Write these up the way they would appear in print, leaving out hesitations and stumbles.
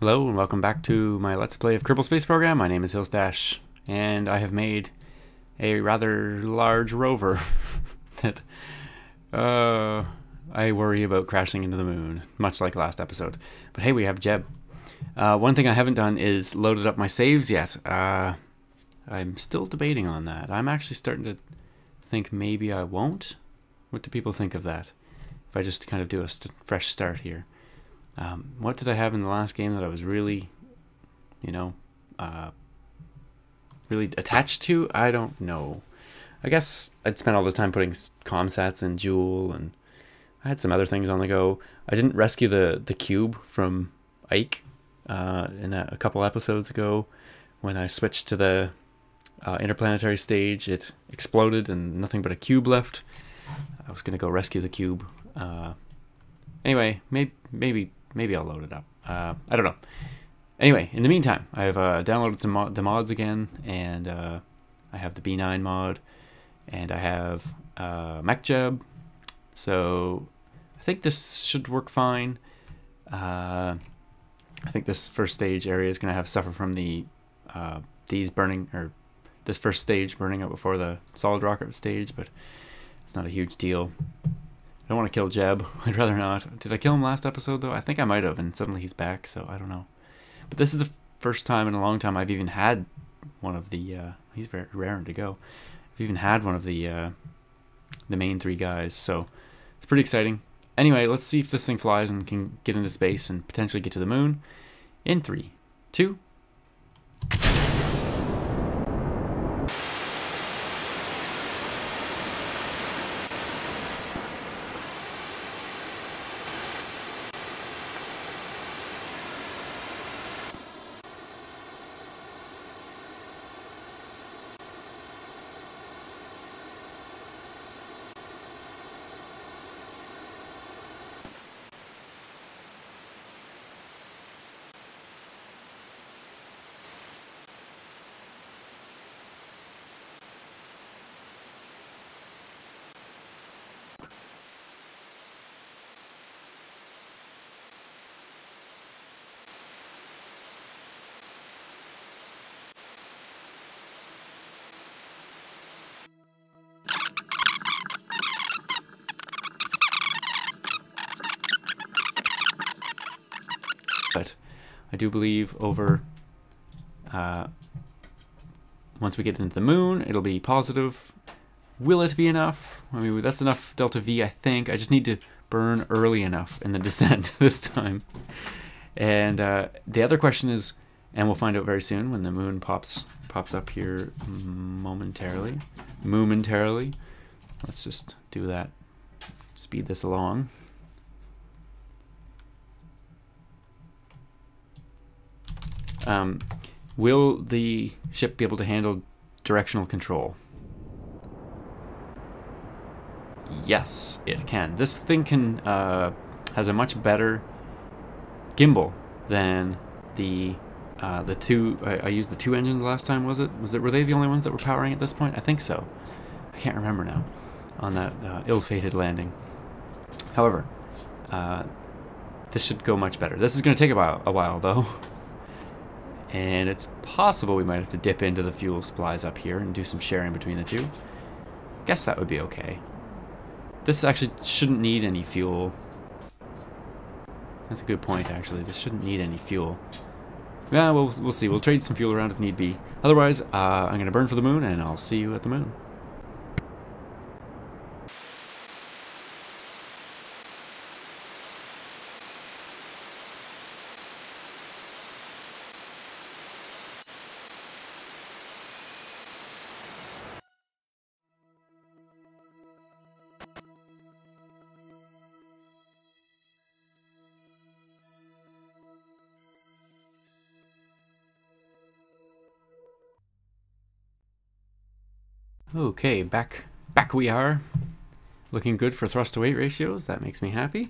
Hello and welcome back to my Let's Play of Kerbal Space Program. My name is Hillstash, and I have made a rather large rover that I worry about crashing into the moon, much like last episode. But hey, we have Jeb. One thing I haven't done is loaded up my saves yet. I'm still debating on that. I'm actually starting to think maybe I won't. What do people think of that? If I just kind of do a fresh start here. What did I have in the last game that I was really, really attached to? I don't know. I guess I'd spent all the time putting comsats in Joule, and I had some other things on the go. I didn't rescue the cube from Ike a couple episodes ago. When I switched to the interplanetary stage, it exploded and nothing but a cube left. I was going to go rescue the cube. Anyway, maybe I'll load it up. I don't know. Anyway, in the meantime, I've downloaded the mods again, and I have the B9 mod, and I have MechJeb. So I think this should work fine. I think this first stage area is going to suffer from the this first stage burning up before the solid rocket stage, but it's not a huge deal. I don't want to kill Jeb. I'd rather not. Did I kill him last episode, though? I think I might have, and suddenly he's back, so I don't know. But this is the first time in a long time I've even had one of the... he's very raring to go. I've even had one of the main three guys, so it's pretty exciting. Anyway, let's see if this thing flies and can get into space and potentially get to the moon in 3, 2... But I do believe over once we get into the moon, it'll be positive. Will it be enough? I mean, that's enough delta V, I think. I just need to burn early enough in the descent this time. And the other question is, and we'll find out very soon when the moon pops up here momentarily. Let's just do that. Speed this along. Will the ship be able to handle directional control? Yes, it can. This thing can has a much better gimbal than the two. I used the two engines last time. Were they the only ones that were powering at this point? I think so. I can't remember now. On that ill-fated landing. However, this should go much better. This is going to take a while though. And it's possible we might have to dip into the fuel supplies up here and do some sharing between the two. Guess that would be okay. This actually shouldn't need any fuel. That's a good point, actually. This shouldn't need any fuel. Yeah, we'll see. We'll trade some fuel around if need be. Otherwise, I'm going to burn for the moon, and I'll see you at the moon. Okay, back we are. Looking good for thrust to weight ratios. That makes me happy.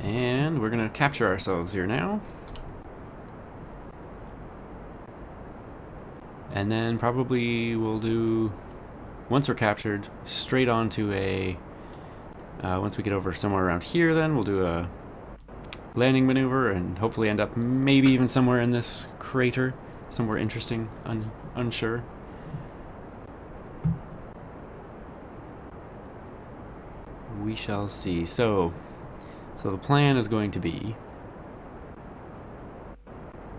And we're gonna capture ourselves here now. And then probably we'll do, once we're captured, straight on to a, once we get over somewhere around here, then we'll do a landing maneuver and hopefully end up maybe even somewhere in this crater, somewhere interesting, unsure. We shall see. So the plan is going to be,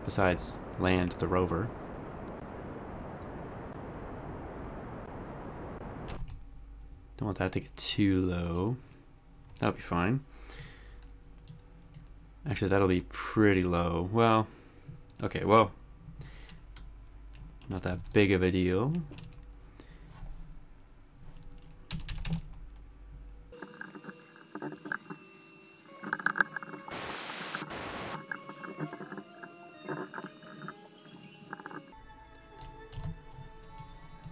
besides land the rover, don't want that to get too low. That'll be fine. Actually, that'll be pretty low. Well, okay, well, not that big of a deal.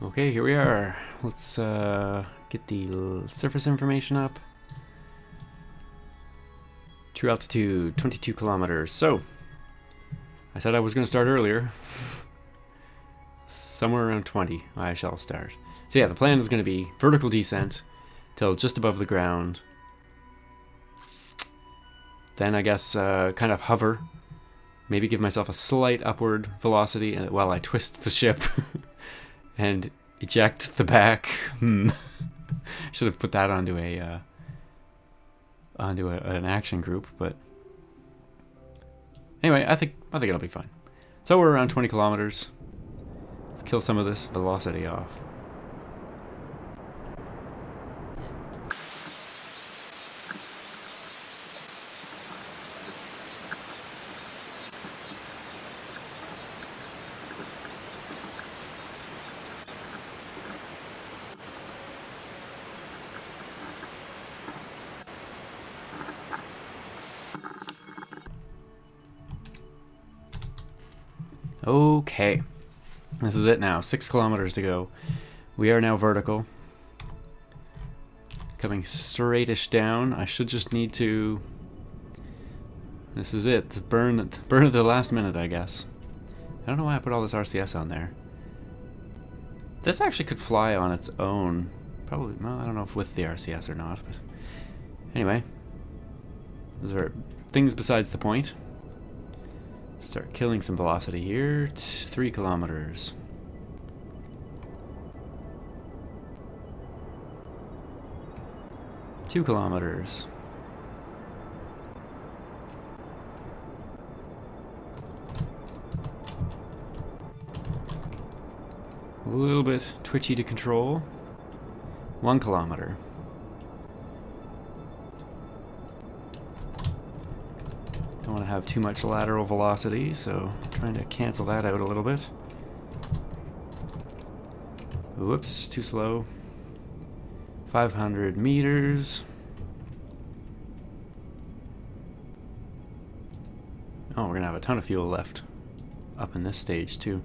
Okay, here we are. Let's get the surface information up. True altitude, 22 kilometers. So, I said I was going to start earlier. Somewhere around 20, I shall start. So yeah, the plan is going to be vertical descent till just above the ground. Then I guess kind of hover. Maybe give myself a slight upward velocity while I twist the ship. And eject the back. Should have put that onto a an action group, but anyway, I think it'll be fine. So we're around 20 kilometers. Let's kill some of this velocity off. Okay, this is it now. 6 kilometers to go. We are now vertical. Coming straightish down. I should just need to... This is it. The burn at the last minute, I guess. I don't know why I put all this RCS on there. This actually could fly on its own. Probably, well, I don't know if with the RCS or not, but... Anyway. Those are things besides the point. Start killing some velocity here. 3 kilometers. Two kilometers. A little bit twitchy to control. 1 kilometer. Don't want to have too much lateral velocity, so trying to cancel that out a little bit. Whoops, too slow. 500 meters. Oh, we're gonna have a ton of fuel left up in this stage too.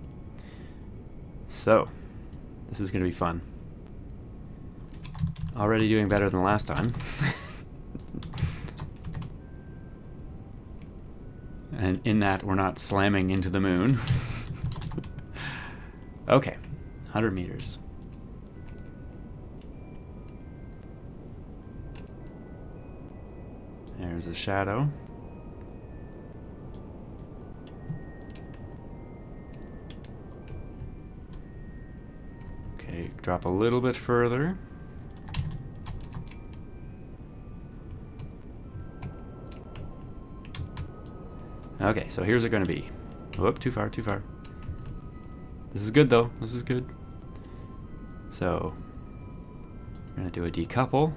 So, this is gonna be fun. Already doing better than last time. And in that, we're not slamming into the moon. Okay, 100 meters. There's a shadow. Okay, drop a little bit further. Okay, so here's it going to be. Whoop, too far, too far. This is good though, this is good. So, we're going to do a decouple.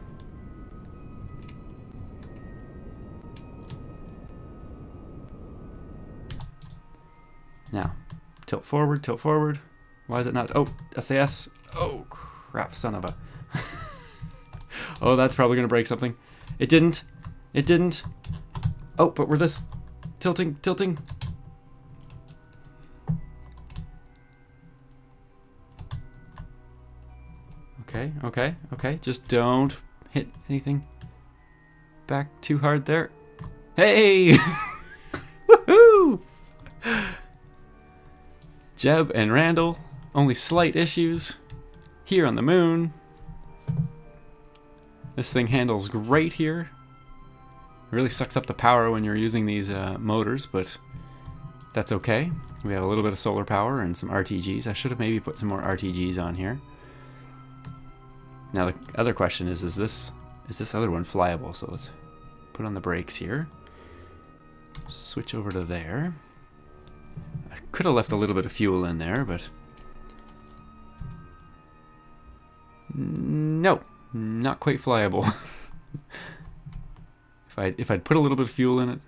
Now, tilt forward, tilt forward. Why is it not? Oh, SAS. Oh, crap, son of a. Oh, that's probably going to break something. It didn't. It didn't. Oh, but we're this. Tilting, tilting. Okay, okay, okay. Just don't hit anything back too hard there. Hey! Woohoo! Jeb and Randall, only slight issues here on the moon. This thing handles great here. really sucks up the power when you're using these motors, but that's okay. We have a little bit of solar power and some RTGs. I should have maybe put some more RTGs on here. Now the other question is this other one flyable? So let's put on the brakes here. Switch over to there. I could have left a little bit of fuel in there, but no, not quite flyable. If I'd put a little bit of fuel in it,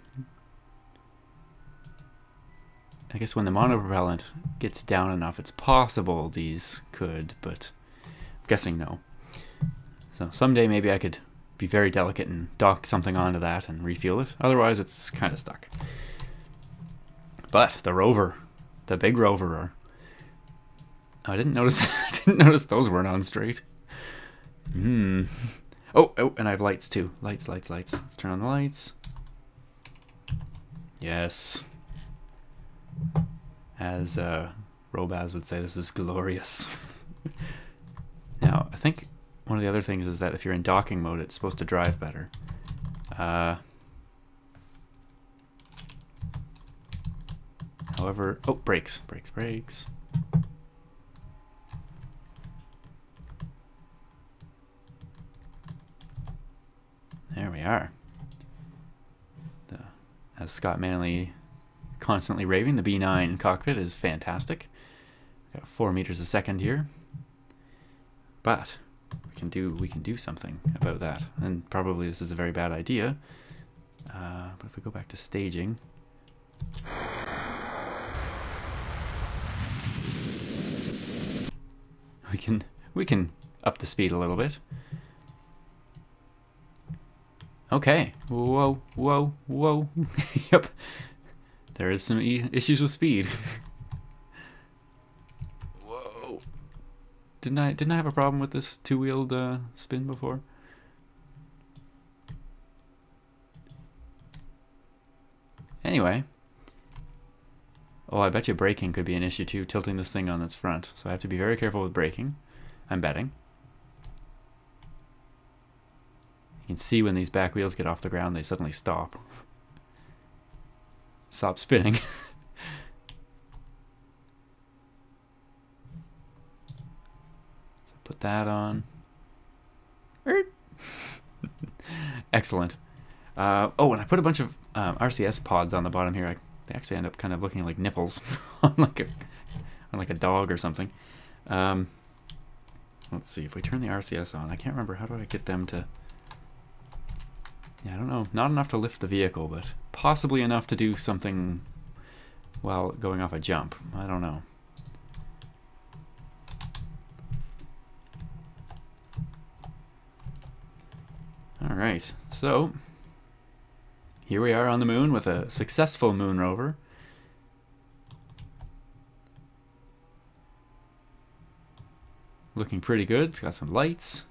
I guess when the monopropellant gets down enough, it's possible these could, but I'm guessing no. So someday maybe I could be very delicate and dock something onto that and refuel it. Otherwise, it's kind of stuck. But the Rover, the big Rover, I didn't notice. I didn't notice those weren't on straight. Oh, and I have lights too. Lights. Let's turn on the lights. Yes. As Robaz would say, this is glorious. Now, I think one of the other things is that if you're in docking mode, it's supposed to drive better. However, oh, brakes. There we are. As Scott Manley constantly raving, the B9 cockpit is fantastic. Got 4 meters a second here, but we can do something about that. And probably this is a very bad idea. But if we go back to staging, we can up the speed a little bit. Okay. Whoa. Yep. There is some issues with speed. Whoa. Didn't I have a problem with this two-wheeled spin before? Anyway. Oh, I bet you braking could be an issue too, tilting this thing on its front. So I have to be very careful with braking. I'm betting. You can see when these back wheels get off the ground, they suddenly stop. Stop spinning. So put that on. Excellent. Oh, and I put a bunch of RCS pods on the bottom here. They actually end up kind of looking like nipples on like a dog or something. Let's see if we turn the RCS on. I can't remember, how do I get them to? Yeah, I don't know. Not enough to lift the vehicle, but possibly enough to do something while going off a jump. I don't know. Alright, so here we are on the moon with a successful moon rover. Looking pretty good. It's got some lights.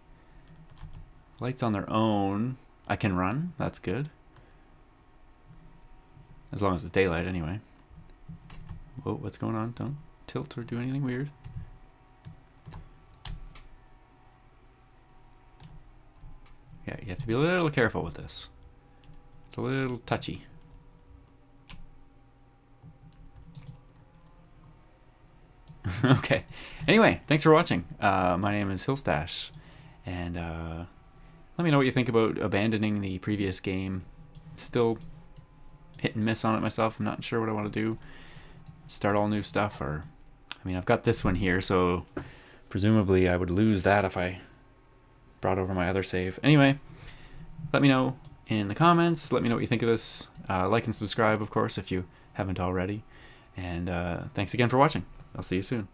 Lights on their own. I can run, that's good. As long as it's daylight anyway. Whoa, what's going on? Don't tilt or do anything weird. Yeah, you have to be a little careful with this. It's a little touchy. Okay. Anyway, thanks for watching. My name is Hillstash, and let me know what you think about abandoning the previous game. Still hit and miss on it myself. I'm not sure what I want to do. Start all new stuff, or I mean, I've got this one here, so presumably I would lose that if I brought over my other save. Anyway, let me know in the comments. Let me know what you think of this. Like and subscribe, of course, if you haven't already. And thanks again for watching. I'll see you soon.